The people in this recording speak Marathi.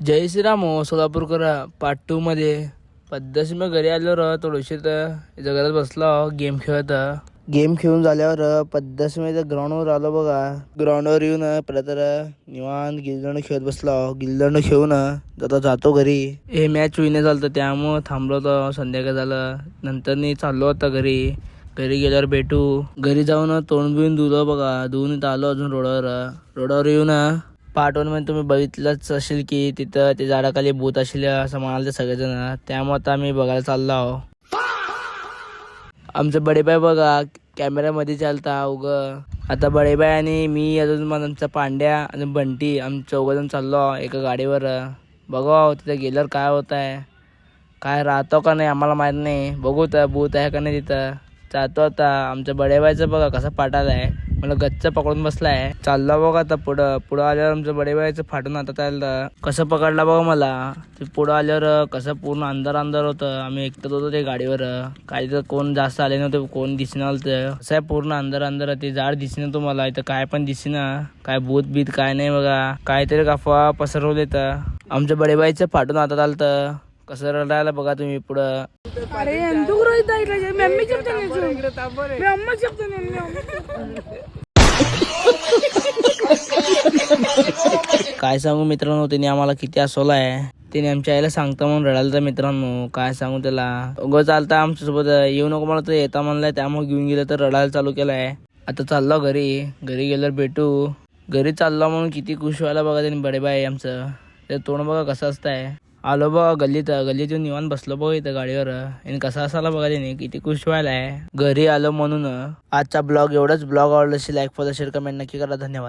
जय श्रीराम हो सोलापूरकर पार्ट 2 मध्ये पद्धतशी मी घरी आलो थोडीशी जगात बसलो गेम खेळत. गेम खेळून झाल्यावर पद्धतशी मी ग्राउंडवर आलो बघा. ग्राउंडवर येऊन परत निवांत गिल्दंड खेळत बसलो. गिल्दंड खेळून आता जातो घरी. हे मॅच विने झालं त्यामुळं थांबलो होतो. संध्याकाळ झालं नंतर मी चाललो होता घरी. घरी गेल्यावर भेटू. घरी जाऊन तोंड बिऊन धुलो बघा. धुवून आलो अजून रोडावर येऊन पार्ट 1 मध्ये तुम्ही बघितलंच असेल की तिथं ते झाडाखाली भूत असेल असं म्हणाले सगळेजण. त्यामुळे आता आम्ही बघायला चाललो आहो. आमचं बडेबाई बघा कॅमेऱ्यामध्ये चालता आता बडेबाई आणि मी अजून आमचा पांड्या आणि बंटी आम्ही चौघजण चाललो एका गाडीवर. बघा तिथं गेल्यावर काय होत आहे काय राहतो का नाही आम्हाला माहित नाही. बघू तर भूत आहे का नाही तिथं. जातो आता. आमच्या बडेबाईचं बघा कसं पाठाला आहे. मला गच्च पकडून बसलाय. चालला बघा आता पुढं आल्यावर आमचं बडेबाईचं फाटून आता त्याला कसं पकडला बघा मला. ते पुढं आल्यावर कसं पूर्ण अंधार होतं. आम्ही एकटंच होतो ते गाडीवर. काही तर कोण जास्त आले नव्हते. कोण दिसणार होतं. कसं आहे पूर्ण अंधार ते झाड दिसणं तुम्हाला इथं काय पण दिसेना. काय भूत बीत काय नाही बघा. काहीतरी अफवा पसरवले तर आमच्या बडेबाईचं फाटून आता चालतं. कसं रडायला बघा तुम्ही पुढं. काय सांगू मित्रांनो त्याने आम्हाला किती हसवलाय. त्याने आमच्या आईला सांगता म्हणून रडायला तर मित्रांनो काय सांगू त्याला. उगं चालता आमच्यासोबत येऊ नको मला तर येता म्हणलाय त्यामुळे घेऊन गेलं तर रडायला चालू केलाय. आता चाललो घरी गेल्यावर भेटू. घरी चाललो म्हणून किती खुश व्हायला बघा त्यांनी बडेबाई आमचं. ते तोंड बघा कसं असतंय. आलो बघा गल्लीत येऊन निवांत बसलो बघा इथं गाडीवर. आणि कसा असाला बघा त्याने किती खुश व्हायलाय घरी आलो म्हणून. आजचा ब्लॉग एवढंच. ब्लॉग आवडला असेल लाईक फॉलो शेअर कमेंट नक्की करा. धन्यवाद.